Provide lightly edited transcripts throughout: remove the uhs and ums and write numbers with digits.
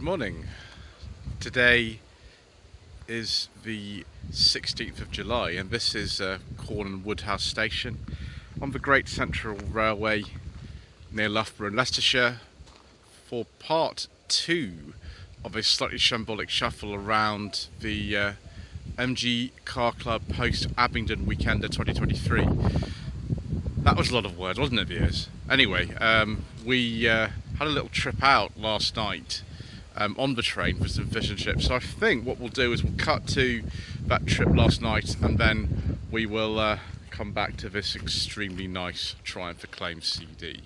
Good morning. Today is the 16th of July and this is Quorn and Woodhouse Station on the Great Central Railway near Loughborough in Leicestershire for part 2 of a Slightly Shambolic Shuffle around the MG Car Club Post-Abingdon weekend of 2023. That was a lot of words, wasn't it, viewers? Anyway, we had a little trip out last night on the train for some fish and chips. So I think what we'll do is we'll cut to that trip last night and then we will come back to this extremely nice Triumph Acclaim CD.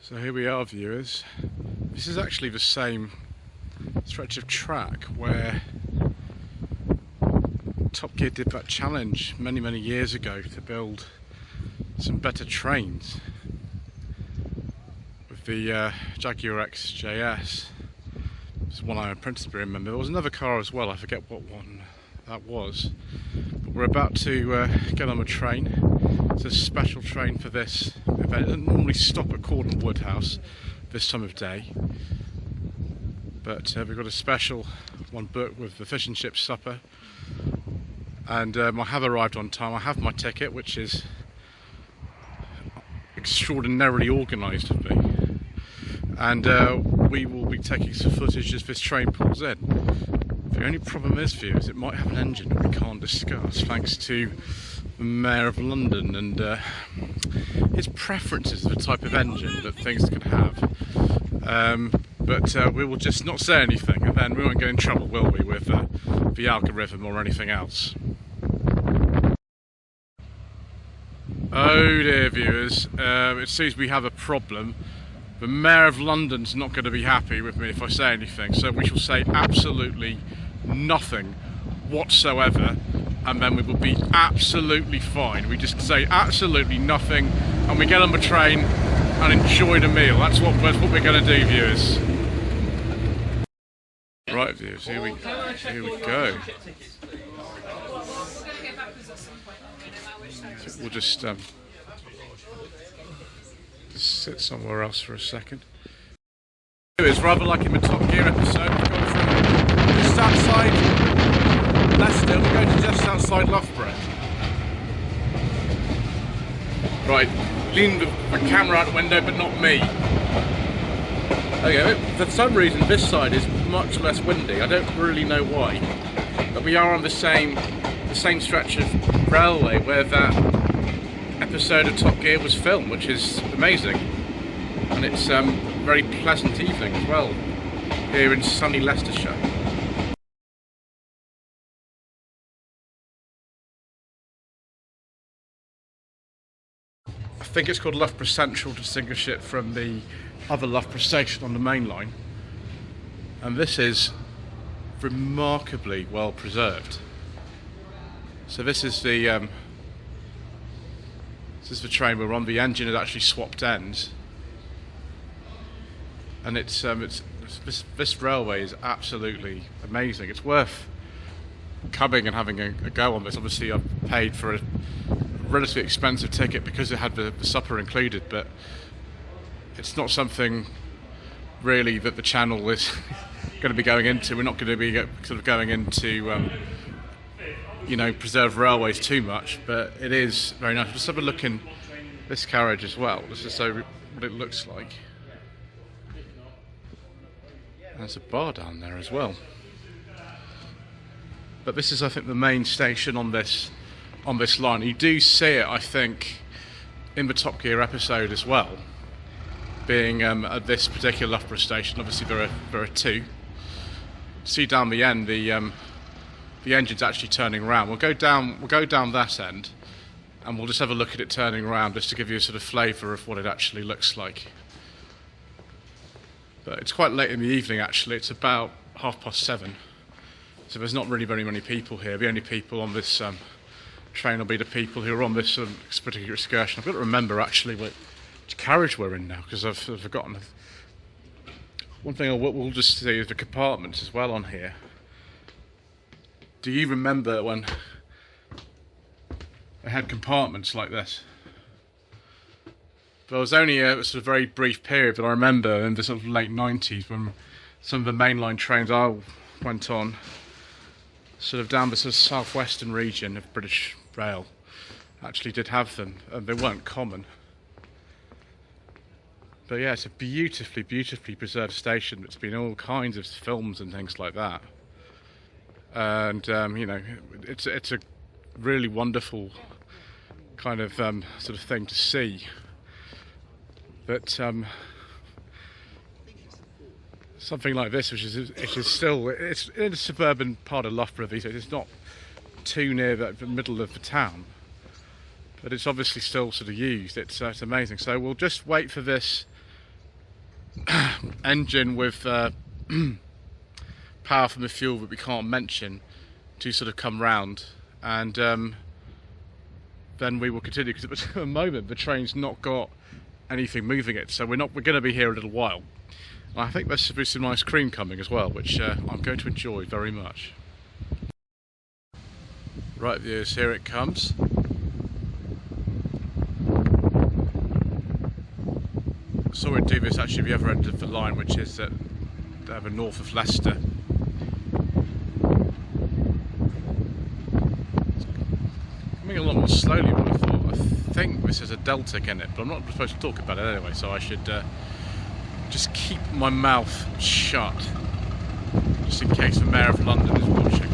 So here we are, viewers. This is actually the same stretch of track where Top Gear did that challenge many years ago to build some better trains with the Jaguar XJS. This is one I principally remember. There was another car as well, I forget what one that was. But we're about to get on a train. It's a special train for this event. It doesn't normally stop at Quorn and Woodhouse this time of day. But we've got a special one booked with the fish and chips supper. And I have arrived on time. I have my ticket, which is extraordinarily organised of me. And we will be taking some footage as this train pulls in. The only problem is, viewers, it might have an engine that we can't discuss, thanks to the Mayor of London and his preferences for the type of engine that things can have. But we will just not say anything, and then we won't get in trouble, will we, with the algorithm or anything else. Oh dear, viewers, it seems we have a problem. The Mayor of London's not going to be happy with me if I say anything, so we shall say absolutely nothing whatsoever, and then we will be absolutely fine. We just say absolutely nothing, and we get on the train and enjoy the meal. That's what we're going to do, viewers. Right, viewers, here we go. We'll just sit somewhere else for a second. It's rather like in the Top Gear episode. We've gone from just outside Leicester, we're going to just outside Loughborough. Right, lean the camera out the window, but not me. Okay, for some reason this side is much less windy. I don't really know why, but we are on the same stretch of railway where that episode of Top Gear was filmed, which is amazing. And it's a very pleasant evening as well here in sunny Leicestershire. I think it's called Loughborough Central to distinguish it from the other Loughborough station on the main line. And this is remarkably well preserved. So this is the train we're on. The engine has actually swapped ends, and this railway is absolutely amazing. It's worth coming and having a go on this. Obviously, I've paid for a relatively expensive ticket because it had the supper included, but it's not something really that the channel is going to be going into. We're not going to be sort of going into you know, preserve railways too much, but it is very nice. Just have a look in this carriage as well, just to show what it looks like. There's a bar down there as well. But this is, I think, the main station on this line. You do see it, I think, in the Top Gear episode as well, being at this particular Loughborough station. Obviously, there are two. See down the end, the engine's actually turning around. We'll go down that end, and we'll just have a look at it turning around, just to give you a sort of flavour of what it actually looks like. But it's quite late in the evening, actually. It's about 7:30, so there's not really very many people here. The only people on this train will be the people who are on this particular excursion. I've got to remember actually which carriage we're in now, because I've forgotten. One thing we'll just see is the compartments as well on here. Do you remember when they had compartments like this. But it was only a sort of very brief period that I remember in the sort of late 90s when some of the mainline trains I went on, sort of down the sort of southwestern region of British Rail, actually did have them, and they weren't common. But yeah, it's a beautifully, beautifully preserved station that's been in all kinds of films and things like that. And you know, it's a really wonderful kind of sort of thing to see. But something like this, which is still, it's in a suburban part of Loughborough, so it's not too near the middle of the town, but it's obviously still sort of used. It's amazing. So we'll just wait for this engine with power from the fuel that we can't mention to sort of come round, and then we will continue, because at the moment the train's not got anything moving it, so we're going to be here a little while. And I think there should be some nice cream coming as well, which I'm going to enjoy very much. Right viewers, here it comes. Saw it do this actually the other end of the line, which is at the north of Leicester. Coming a lot more slowly than I thought. I think this has a deltic in it, but I'm not supposed to talk about it anyway, so I should just keep my mouth shut, just in case the Mayor of London is watching.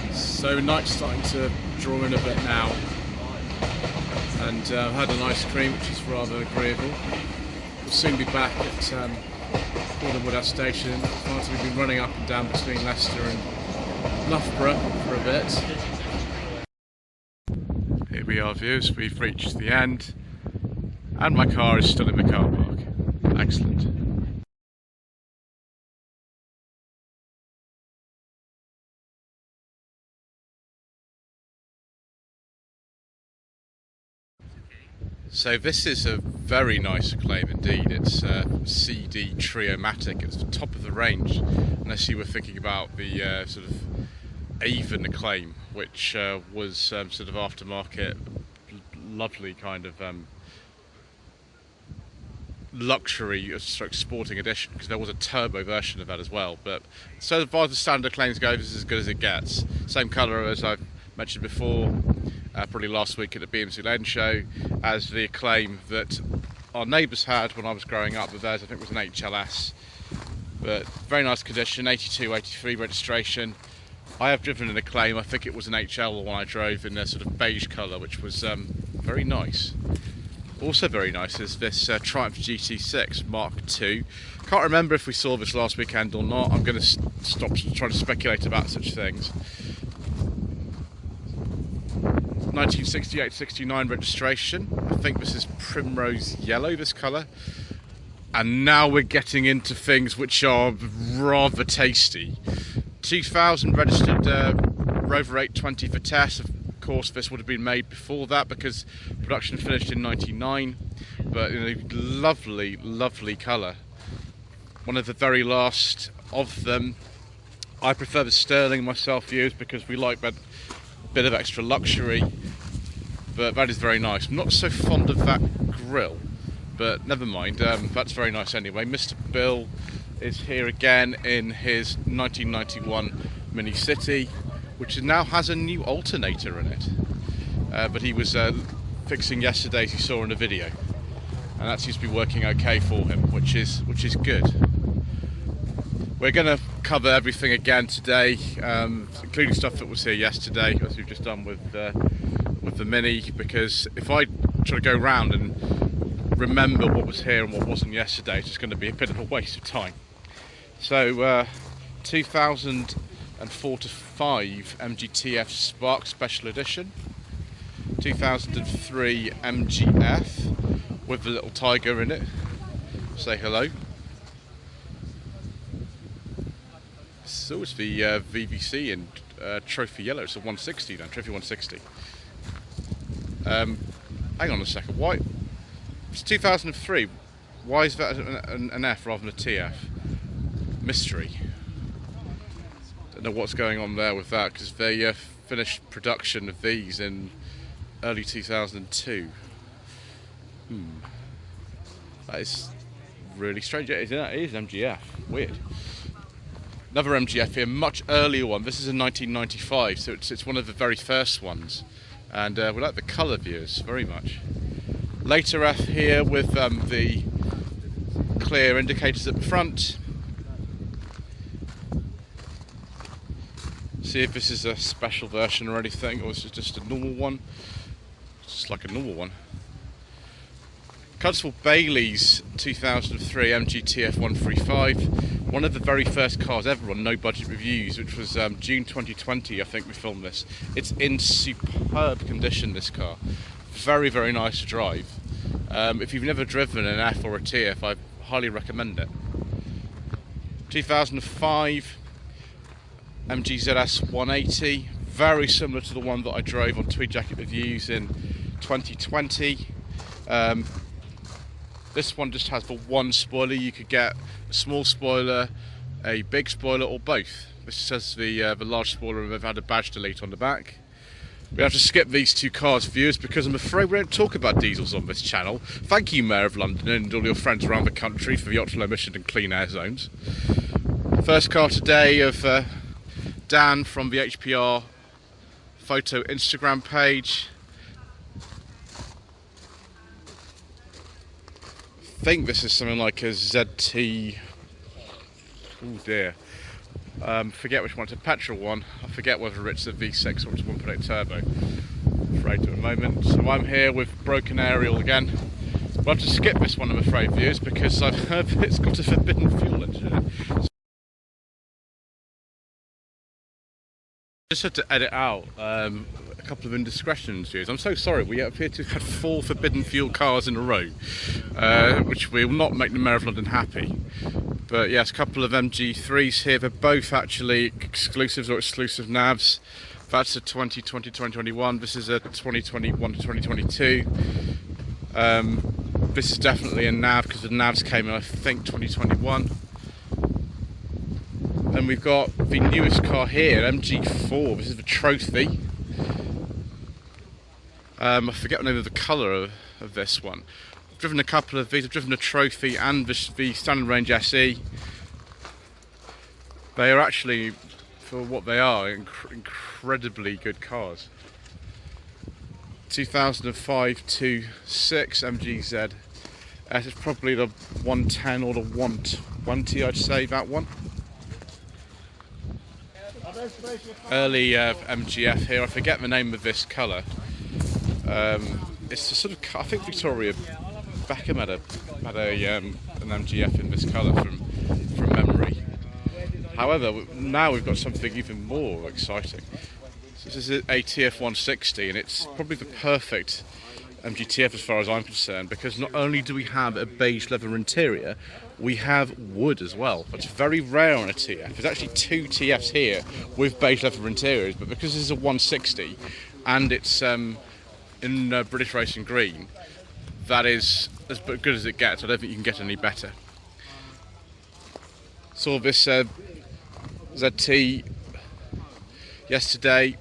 So night's starting to draw in a bit now, and I've had an ice cream, which is rather agreeable. We'll soon be back at Quorn and Woodhouse Station. After we've been running up and down between Leicester and Loughborough for a bit. Here we are viewers, we've reached the end, and my car is still in the car park. Excellent. So this is a very nice Acclaim indeed. It's CD Triomatic. It's the top of the range, unless you were thinking about the sort of Avon Acclaim, which was sort of aftermarket, lovely kind of luxury stroke sporting edition, because there was a turbo version of that as well. But so far as the standard Acclaims go, this is as good as it gets. Same colour as I've mentioned before, probably last week at the BMC Lane show, as the Acclaim that our neighbours had when I was growing up. But theirs I think was an HLS, but very nice condition, 82, 83 registration. I have driven an Acclaim, I think it was an HL the one I drove, in a sort of beige colour, which was very nice. Also very nice is this Triumph GT6 Mark II. Can't remember if we saw this last weekend or not. I'm going to stop trying to speculate about such things. 1968-69 registration. I think this is primrose yellow, this colour. And now we're getting into things which are rather tasty. 2000 registered Rover 820 for test. Of course, this would have been made before that because production finished in '99. But in a lovely, lovely colour. One of the very last of them. I prefer the Sterling myself, viewers, because we like that bit of extra luxury, but that is very nice. I'm not so fond of that grille, but never mind, that's very nice anyway. Mr. Bill is here again in his 1991 Mini City, which now has a new alternator in it, but he was fixing yesterday, as you saw in the video, and that seems to be working okay for him, which is good. We're going to cover everything again today, including stuff that was here yesterday, as we've just done with the Mini, because if I try to go round and remember what was here and what wasn't yesterday, it's just going to be a bit of a waste of time. So 2004 to 5 MGTF Spark Special Edition, 2003 MGF with the little tiger in it. Say hello. So it's the VVC in Trophy Yellow. It's a 160 then, Trophy 160. Hang on a second, why? It's 2003. Why is that an F rather than a TF? Mystery. Don't know what's going on there with that, because they finished production of these in early 2002. That is really strange. It is MGF. Weird. Another MGF here, much earlier one. This is a 1995, so it's one of the very first ones. And we like the colour views very much. Later F here with the clear indicators at the front. See if this is a special version or anything, or is it just a normal one? It's just like a normal one. Constable Bailey's 2003 MG TF135, one of the very first cars ever on No Budget Reviews, which was June 2020, I think we filmed this. It's in superb condition, this car. Very, very nice to drive. If you've never driven an F or a TF, I highly recommend it. 2005 MG ZS 180, very similar to the one that I drove on Tweed Jacket Reviews in 2020. This one just has the one spoiler. You could get a small spoiler, a big spoiler, or both. This has the large spoiler, and they've had a badge delete on the back. We have to skip these two cars, viewers, because I'm afraid we don't talk about diesels on this channel. Thank you, Mayor of London, and all your friends around the country for the ultra-low emission and clean air zones. First car today of Dan from the HPR photo Instagram page. I think this is something like a ZT. Oh dear. Forget which one. It's a petrol one. I forget whether it's a V6 or it's a 1.8 turbo. Afraid at the moment. So I'm here with broken aerial again. We'll have to skip this one, I'm afraid, viewers, because I've heard that it's got a forbidden fuel engine in it. Just had to edit out a couple of indiscretions, viewers. I'm so sorry, we appear to have had 4 forbidden fuel cars in a row, which will not make the Mayor of London happy. But yes, a couple of MG3s here. They're both actually exclusives or exclusive navs. That's a 2020-2021. This is a 2021-2022. This is definitely a nav because the navs came in, I think, 2021. And we've got the newest car here, MG4. This is the trophy. I forget the name of the colour of this one. I've driven a couple of these. I've driven a trophy and the standard range SE. They are actually, for what they are, incredibly good cars. 2005 to 6 MG Z. It's probably the 110 or the 120, I'd say, that one. Early MGF here. I forget the name of this colour. It's a sort of, I think Victoria Beckham had an MGF in this colour from memory. However, now we've got something even more exciting. So this is a TF160, and it's probably the perfect MGTF as far as I'm concerned, because not only do we have a beige leather interior, we have wood as well. It's very rare on a TF. There's actually 2 TFs here with beige leather interiors, but because this is a 160 and it's in British Racing Green, that is as good as it gets. I don't think you can get any better. Saw this ZT yesterday.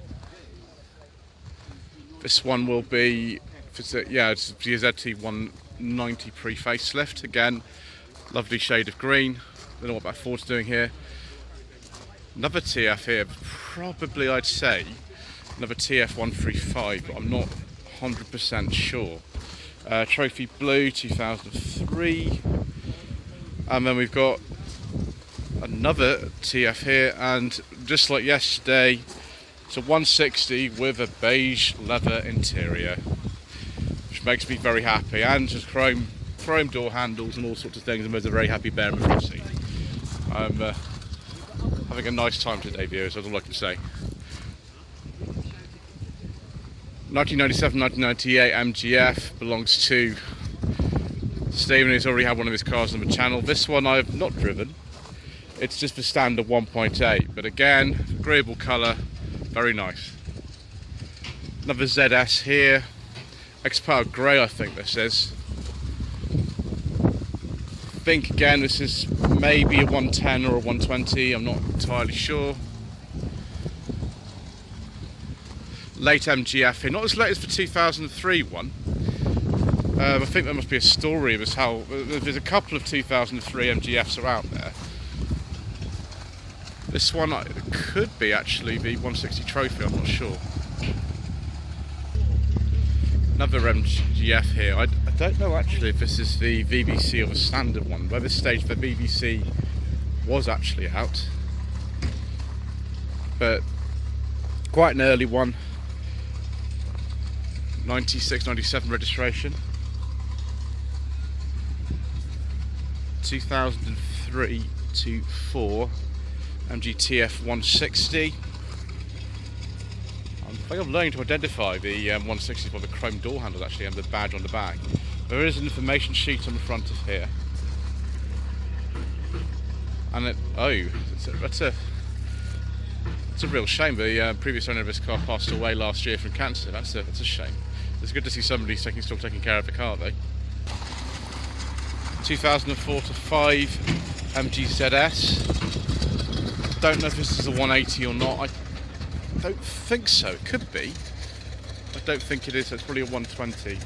This one will be, it's the ZT 190 pre-facelift. Again, lovely shade of green. Don't know what that Ford's doing here. Another TF here, probably I'd say another TF 135, but I'm not 100% sure. Trophy Blue 2003, and then we've got another TF here, and just like yesterday, it's a 160 with a beige leather interior, which makes me very happy, and just chrome door handles and all sorts of things, and there's a very happy bear in the front seat. I'm having a nice time today, viewers, that's all I can say. 1997-1998 MGF belongs to Stephen, who's already had one of his cars on the channel. This one I've not driven. It's just the standard 1.8, but again, agreeable colour, very nice. Another ZS here, X-Power Grey I think this is. think again this is maybe a 110 or a 120, I'm not entirely sure. Late MGF here, not as late as the 2003 one. I think there must be a story of how there's a couple of 2003 MGFs are out there. This one could be actually the 160 trophy, I'm not sure. Another MGF here. I don't know actually if this is the VBC or the standard one. By this stage the VBC was actually out, but quite an early one. 96, 97 registration. 2003 to 4 MG TF 160. I think I'm learning to identify the 160 by the chrome door handles actually and the badge on the back. There is an information sheet on the front of here. And that's a real shame. The previous owner of this car passed away last year from cancer. That's a shame. It's good to see somebody still taking care of the car though. 2004 to 5 MG ZS. Don't know if this is a 180 or not. I don't think so. It could be. I don't think it is. So it's probably a 120.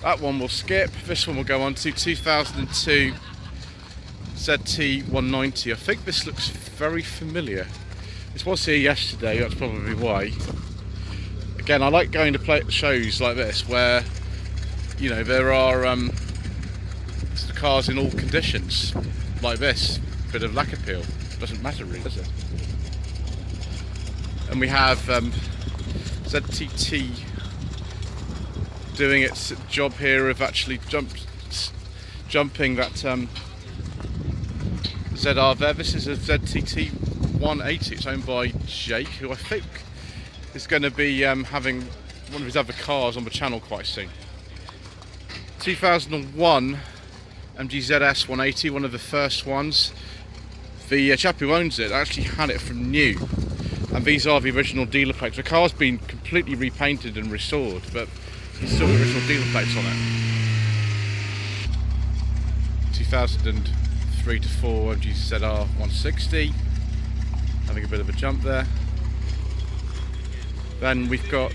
That one we'll skip. This one will go on to 2002 ZT 190. I think this looks very familiar. This was here yesterday. That's probably why. Again, I like going to shows like this where, you know, there are cars in all conditions, like this. Bit of lack appeal. Doesn't matter really, does it? And we have ZTT doing its job here of actually jumping that ZR there. This is a ZTT 180. It's owned by Jake, who I think is going to be having one of his other cars on the channel quite soon. 2001 MG ZS 180, one of the first ones. The chap who owns it actually had it from new, and these are the original dealer plates. The car's been completely repainted and restored, but it's still the original dealer plates on it. 2003 to 4 MG ZR 160, having a bit of a jump there. Then we've got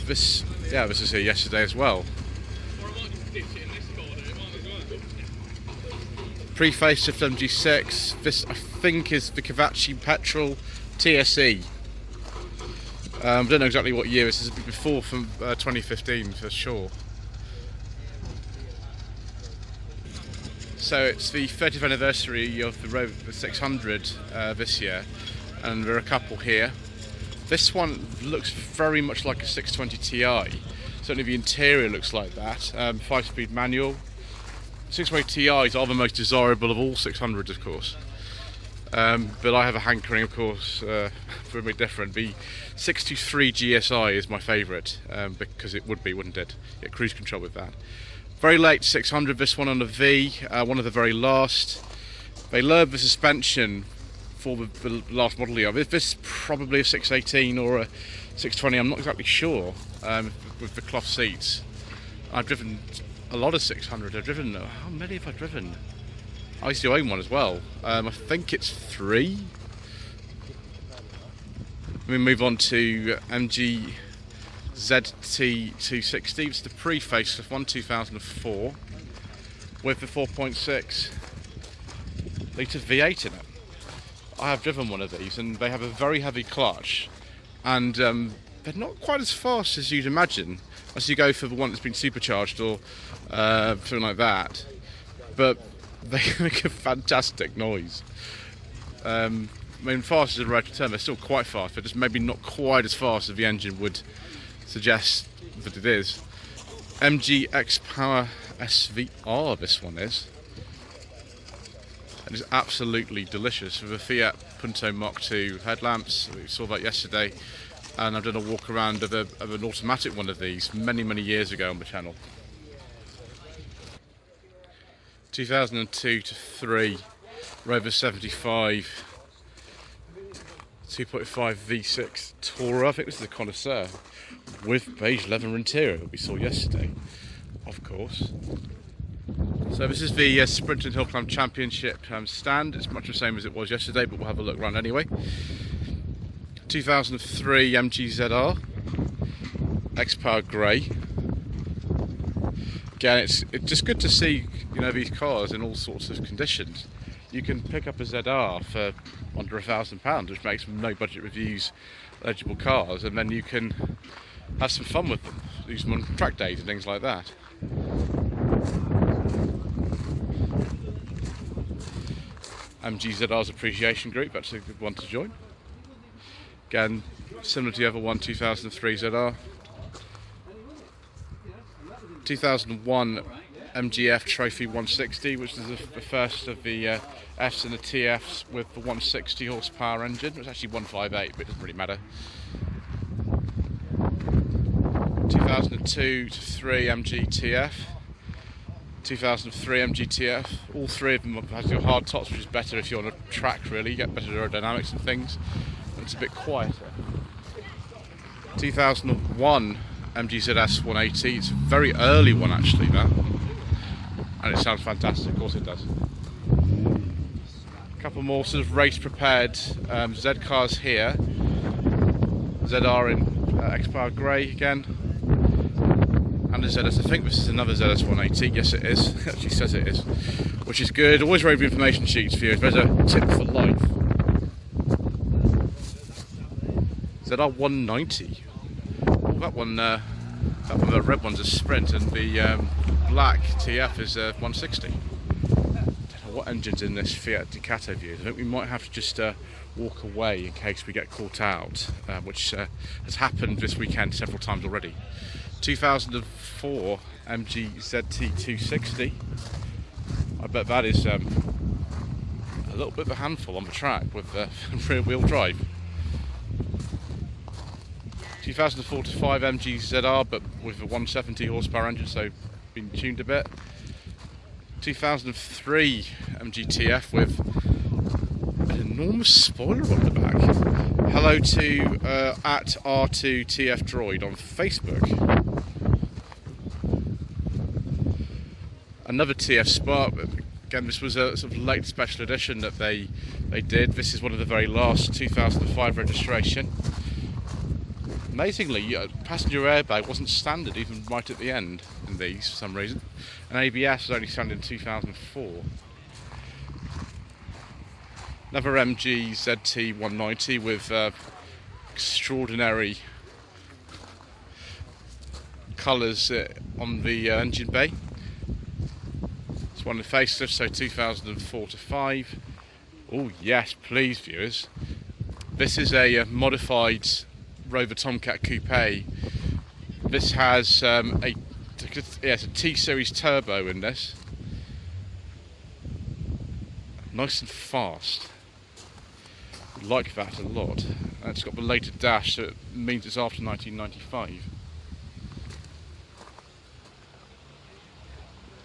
this is here yesterday as well. Pre-facelift MG6. This I think is the Kavachi Petrol TSE. I don't know exactly what year this is. Before from 2015 for sure. So it's the 30th anniversary of the Rover 600 this year, and there are a couple here. This one looks very much like a 620 Ti. Certainly the interior looks like that. 5-speed manual. 620 Ti's are the most desirable of all 600s, of course. But I have a hankering, of course, for a bit different. The 623 GSI is my favourite, because it would be, wouldn't it? Get cruise control with that. Very late 600, this one on the V, one of the very last. They lowered the suspension for the last model year. This is probably a 618 or a 620, I'm not exactly sure, with the cloth seats. I've driven a lot of 600. I've driven, how many have I driven? I used to own one as well. I think it's 3. We move on to MG ZT 260. It's the pre-facelift one, 2004, with the 4.6 litre V8 in it. I have driven one of these, and they have a very heavy clutch, and they're not quite as fast as you'd imagine as you go for the one that's been supercharged or something like that, but they make a fantastic noise. I mean, fast is a relative term. They're still quite fast, but just maybe not quite as fast as the engine would suggest that it is. MG X Power SVR, this one is. And it's absolutely delicious with a Fiat Punto Mach 2 headlamps. We saw that yesterday, and I've done a walk around of an automatic one of these many years ago on the channel. 2002 to 3 Rover 75 2.5 V6 Tourer. I think this is a connoisseur with beige leather interior that we saw yesterday, of course. So this is the Sprint and Hill Climb Championship stand. It's much the same as it was yesterday, but we'll have a look around anyway. 2003 MG ZR, X-Power Grey. Again, it's just good to see, you know, these cars in all sorts of conditions. You can pick up a ZR for under £1,000, which makes them no budget reviews eligible cars, and then you can have some fun with them, use them on track days and things like that. MG ZR's appreciation group, that's a good one to join. Again, similar to the other one, 2003 ZR. 2001 MGF Trophy 160, which is the first of the Fs and the TFs with the 160 horsepower engine. It's actually 158, but it doesn't really matter. 2002 to 3 MG TF. 2003 MG TF. All three of them have your hard tops, which is better if you're on a track, really. You get better aerodynamics and things. And it's a bit quieter. 2001 MG ZS 180. It's a very early one, actually, that. And it sounds fantastic, of course it does. A couple more sort of race prepared Z cars here. ZR in X-Power Grey again. And the ZS, I think this is another ZS 180, yes it is, it actually says it is, which is good. Always read the information sheets for you, there's a tip for life. ZR 190, oh, that one, the red one's a Sprint, and the black TF is 160. Don't know what engine's in this Fiat Ducato view. I think we might have to just walk away in case we get caught out, which has happened this weekend several times already. 2004 MG ZT 260. I bet that is a little bit of a handful on the track with rear wheel drive. 2004 to 5 MG ZR, but with a 170 horsepower engine, so been tuned a bit. 2003 MG TF with an enormous spoiler on the back. Hello to at R2TF Droid on Facebook. Another TF Spark. Again, this was a sort of late special edition that they did. This is one of the very last 2005 registration. Amazingly, passenger airbag wasn't standard even right at the end in these for some reason. And ABS was only standard in 2004. Another MG ZT 190 with extraordinary colours on the engine bay. It's one of the facelifts, so 2004 to 5. Oh yes, please viewers. This is a modified Rover Tomcat Coupe. This has it's a T-Series turbo in this. Nice and fast. Like that a lot. And it's got the later dash, so it means it's after 1995.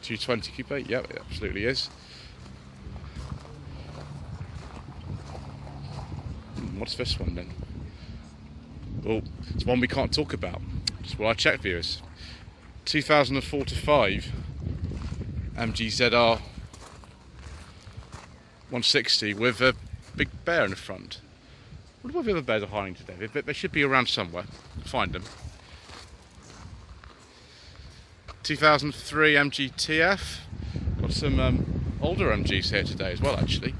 220 Coupe, yeah, it absolutely is. What's this one then? Well, it's one we can't talk about. Just what I checked, viewers. 2004 to 5 MG ZR 160 with a big bear in the front. I wonder what the other bears are hiding today. They should be around somewhere. Find them. 2003 MG TF. Got some older MGs here today as well, actually.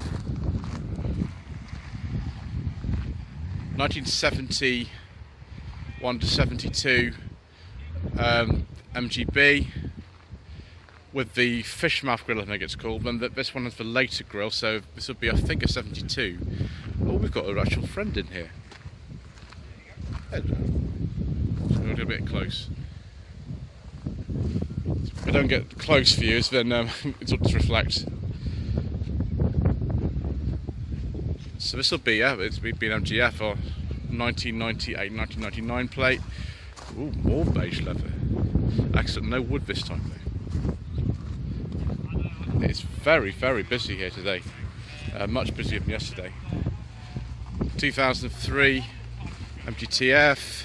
1971 to 72 MGB with the fish mouth grille, I think it's called. And this one has the later grille, so this would be, I think, a 72. Oh, we've got an actual friend in here. Hello. So we'll get a bit close. If we don't get close views, then it'll just reflect. So this will be, it's been MGF or 1998, 1999 plate. Ooh, more beige leather. Excellent, no wood this time though. It's very, very busy here today. Much busier than yesterday. 2003 MGTF.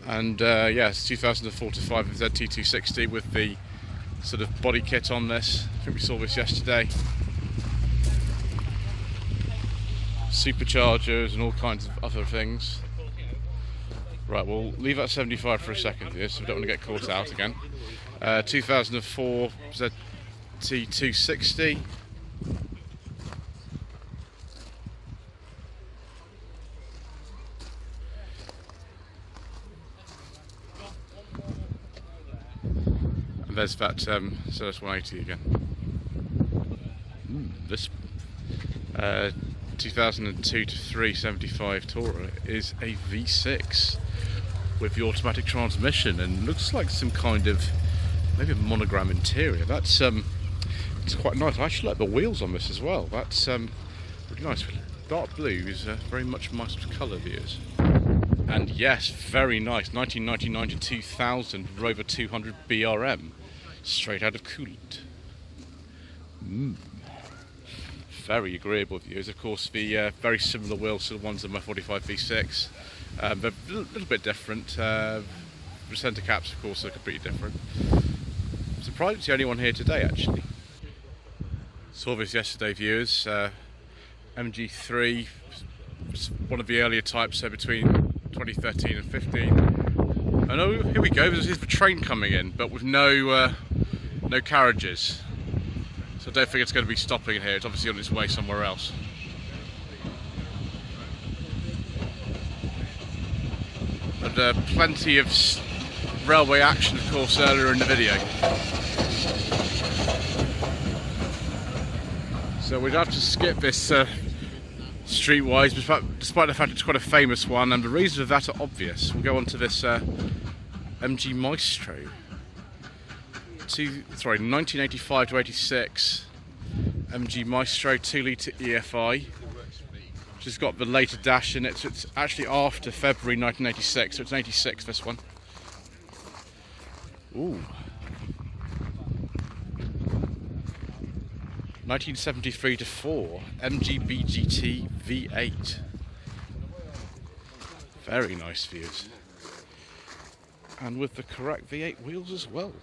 And yeah, it's 2004 to 5 ZT260 with the sort of body kit on this. I think we saw this yesterday. Superchargers and all kinds of other things. Right, we'll leave at 75 for a second here, so we don't want to get caught out again. 2004 ZT260. And there's that Cirrus 180 again. This 2002 to 375 Tourer is a V6 with the automatic transmission, and looks like some kind of maybe a monogram interior. That's it's quite nice. I actually like the wheels on this as well. That's really nice. Dark blue is very much my sort of colour views. And yes, very nice. 1999 to 2000 Rover 200 BRM, straight out of coolant. Very agreeable views. Of course, the very similar wheels to the ones on my 45 V6. They're a little bit different. The centre caps, of course, are completely different. I'm surprised it's the only one here today, actually. Saw this yesterday, viewers. MG3, one of the earlier types, so between 2013 and 15. And oh, here we go. There's the train coming in, but with no carriages. So I don't think it's going to be stopping here. It's obviously on its way somewhere else. But plenty of railway action, of course, earlier in the video. So we'd have to skip this streetwise, despite the fact it's quite a famous one, and the reasons of that are obvious. We'll go on to this MG Maestro. 1985 to 86 MG Maestro 2-litre EFI, which has got the later dash in it, so it's actually after February 1986, so it's an 86, this one. Ooh. 1973 to 4 MG GT V8. Very nice views. And with the correct V8 wheels as well.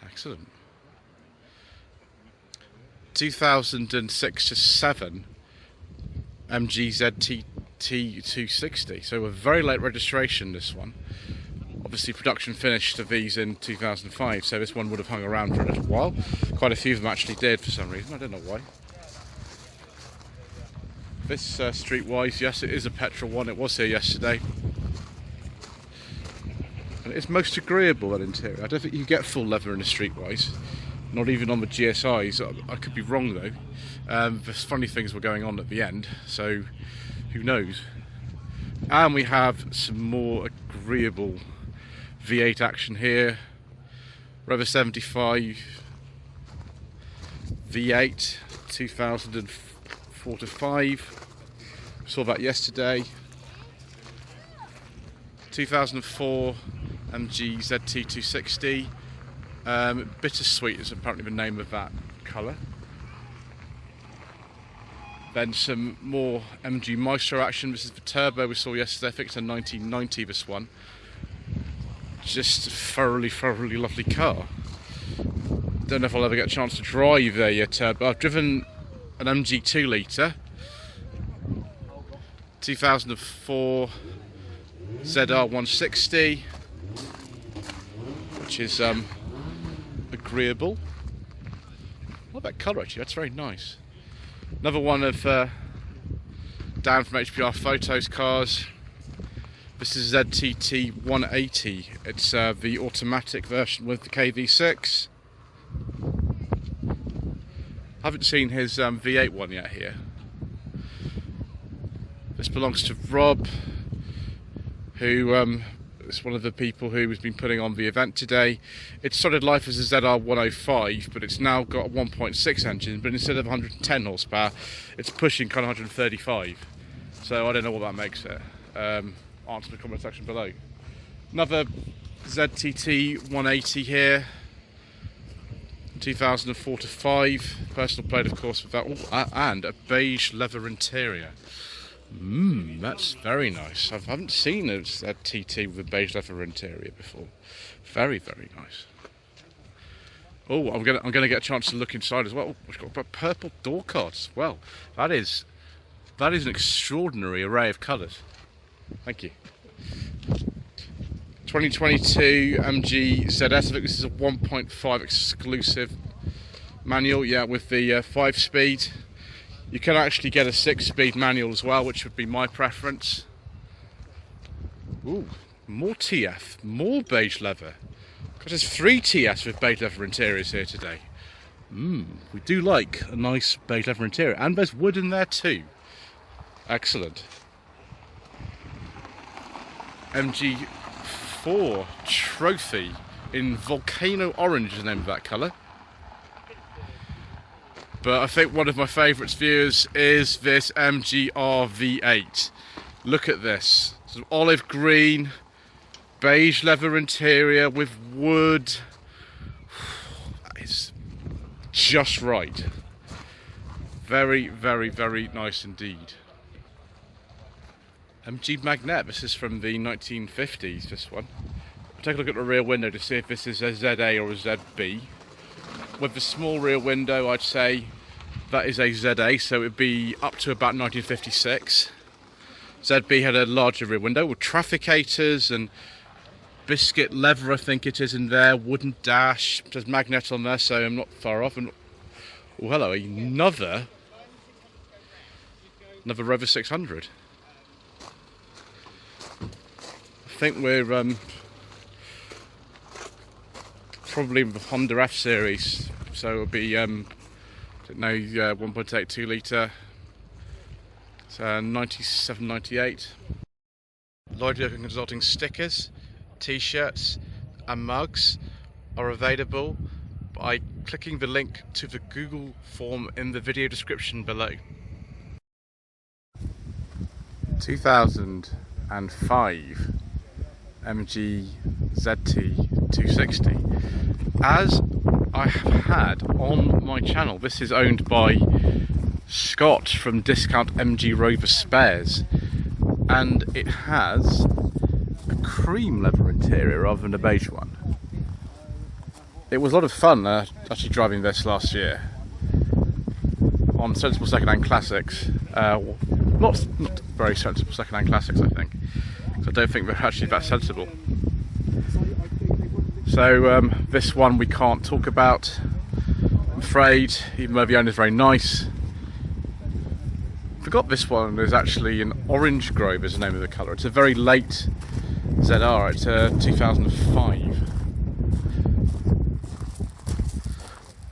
Excellent. 2006 to 7 MG ZTs 260. So a very late registration, this one. Obviously production finished of these in 2005, so this one would have hung around for a little while. Quite a few of them actually did for some reason, I don't know why. This streetwise, yes, it is a petrol one. It was here yesterday. And it's most agreeable, that interior. I don't think you get full leather in a streetwise, not even on the GSIs. I could be wrong though. There's funny things were going on at the end, so who knows. And we have some more agreeable V8 action here. Rover 75 V8 2004 to 5. Saw that yesterday. 2004 MG ZT260. Bittersweet is apparently the name of that colour. Then some more MG Maestro action. This is the turbo we saw yesterday. I think it's a 1990, this one. Just a thoroughly lovely car. Don't know if I'll ever get a chance to drive a turbo. I've driven an MG 2-litre 2004 ZR160, which is agreeable. I like that colour actually, that's very nice. Another one of down from HPR Photos cars. This is ZTT 180. It's the automatic version with the KV6. Haven't seen his V8 one yet here. This belongs to Rob, who is one of the people who has been putting on the event today. It started life as a ZR105, but it's now got a 1.6 engine, but instead of 110 horsepower, it's pushing kind of 135. So I don't know what that makes it. Answer in the comment section below. Another ZTT 180 here, 2004 to 5. Personal plate, of course, with that. Oh, and a beige leather interior. That's very nice. I haven't seen a TT with a beige leather interior before. Very, very nice. Oh, I'm gonna get a chance to look inside as well. Oh, we've got a purple door cards as well. That is an extraordinary array of colours. Thank you. 2022 MG ZS. I think this is a 1.5 exclusive manual. Yeah, with the 5-speed. You can actually get a 6-speed manual as well, which would be my preference. Ooh, more TF, more beige leather. Because there's 3 TS with beige leather interiors here today. We do like a nice beige leather interior, and there's wood in there too. Excellent. MG4 Trophy in Volcano Orange is the name of that colour. But I think one of my favourites, viewers, is this MGR V8. Look at this. Sort of olive green, beige leather interior with wood. That is just right. Very, very, very nice indeed. MG Magnet. This is from the 1950s, this one. I'll take a look at the rear window to see if this is a ZA or a ZB. With the small rear window, I'd say that is a ZA, so it would be up to about 1956. ZB had a larger rear window with trafficators and biscuit leather, I think it is, in there. Wooden dash. There's Magnet on there, so I'm not far off. And oh, hello, another Rover 600. I think we're probably the Honda F series, so it'll be I don't know, 1.8 2 litre. It's 97, 98. Lloyd Young Consulting stickers, t-shirts and mugs are available by clicking the link to the Google form in the video description below. 2005 MG ZT 260. As I have had on my channel, this is owned by Scott from Discount MG Rover Spares, and it has a cream leather interior rather than a beige one. It was a lot of fun actually driving this last year on sensible second-hand classics. Not very sensible second-hand classics, I think. So I don't think they're actually that sensible. So this one we can't talk about, I'm afraid, even though the owner is very nice. I forgot this one is actually an orange grove is the name of the colour. It's a very late ZR, it's a 2005.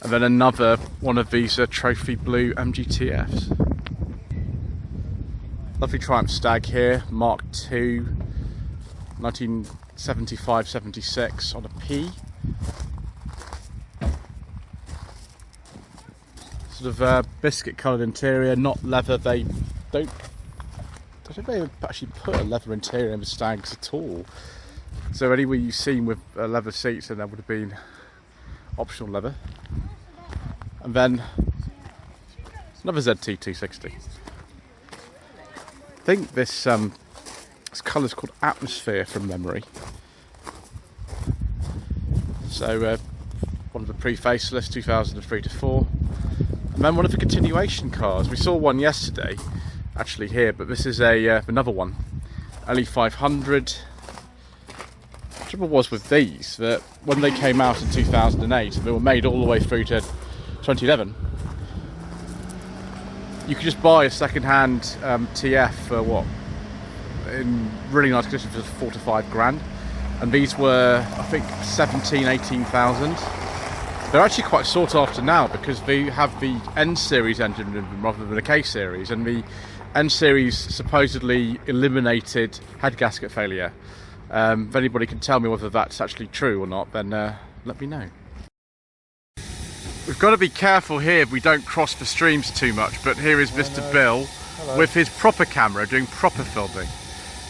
And then another one of these trophy blue MGTFs. Lovely Triumph Stag here, Mark II, 1975-76 on a P. Sort of biscuit coloured interior, not leather. I don't think they actually put a leather interior in the Stags at all. So anywhere you've seen with leather seats, and there would have been optional leather. And then another ZT 260. I think this colour is called Atmosphere from memory. So one of the pre-facelifts, 2003 to 4. And then one of the continuation cars. We saw one yesterday, actually here, but this is another one. LE 500. The trouble was with these, that when they came out in 2008, they were made all the way through to 2011. You could just buy a second-hand TF for what? In really nice condition for 4 to 5 grand. And these were, I think, 17, 18,000. They're actually quite sought after now because they have the N series engine in them rather than a K series, and the N series supposedly eliminated head gasket failure. If anybody can tell me whether that's actually true or not, then let me know. We've got to be careful here we don't cross the streams too much, but here is Mr. Bill. Hello. With his proper camera doing proper filming.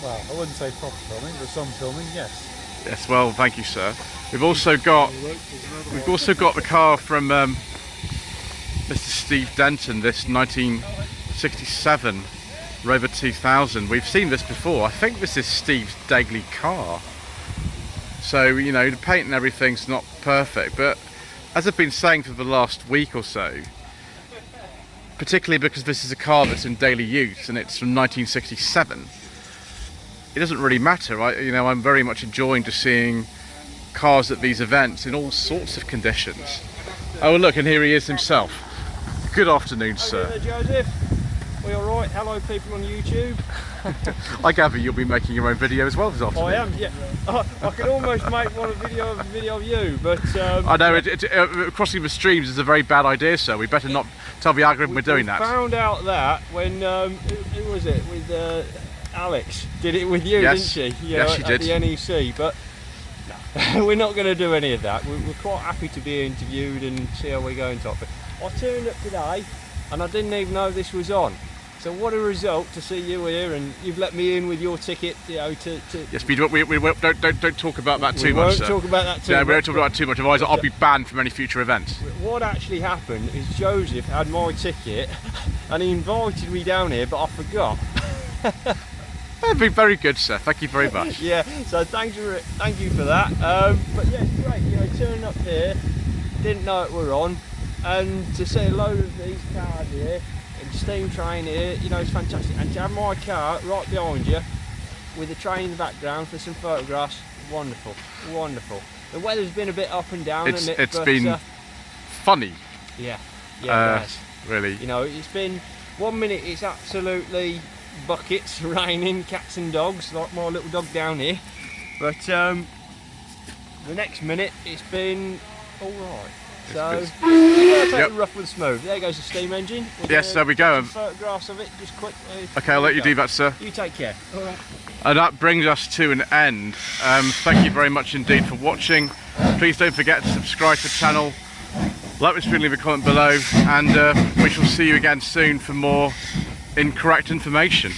Well, I wouldn't say proper filming, but some filming, yes. Yes, well, thank you, sir. We've also got the car from Mr. Steve Denton, this 1967 Rover 2000. We've seen this before. I think this is Steve's daily car. So, you know, the paint and everything's not perfect, but as I've been saying for the last week or so, particularly because this is a car that's in daily use and it's from 1967, it doesn't really matter. I'm very much enjoying just seeing cars at these events in all sorts of conditions. Oh look, and here he is himself. Good afternoon, sir. Hey there, Joseph. We all right? Hello, people on YouTube. I gather you'll be making your own video as well this afternoon. I am, yeah. I could almost make one a video of you, but I know crossing the streams is a very bad idea, sir. We better not tell the algorithm we're doing that. We found out that when who was it? With Alex did it with you, yes. didn't she? Yes, she did. At the NEC, but no, we're not going to do any of that. We're quite happy to be interviewed and see how we go in top. But I turned up today, and I didn't even know this was on. So what a result to see you here, and you've let me in with your ticket, you know, to yes, we don't talk about that too much, sir. We won't talk about that too much. No, we don't talk about it too much, otherwise I'll be banned from any future events. What actually happened is Joseph had my ticket, and he invited me down here, but I forgot. That'd be very good, sir. Thank you very much. Yeah, so thank you for that. But yeah, it's great, you know, turning up here, didn't know it were on, and to see a load of these cars here, and steam train here, you know, it's fantastic. And to have my car right behind you, with the train in the background for some photographs, wonderful, wonderful. The weather's been a bit up and down, It's been funny. Yeah, it has. Really. You know, it's been, 1 minute it's absolutely buckets, raining, cats and dogs, like my little dog down here. But the next minute it's been all right. So take it rough with smooth. There goes the steam engine. Yes, there we go. Photographs of it, just quick. Okay, I'll let you do that, sir. You take care. All right. And that brings us to an end. Thank you very much indeed for watching. Please don't forget to subscribe to the channel, like this video, leave a comment below, and we shall see you again soon for more incorrect information.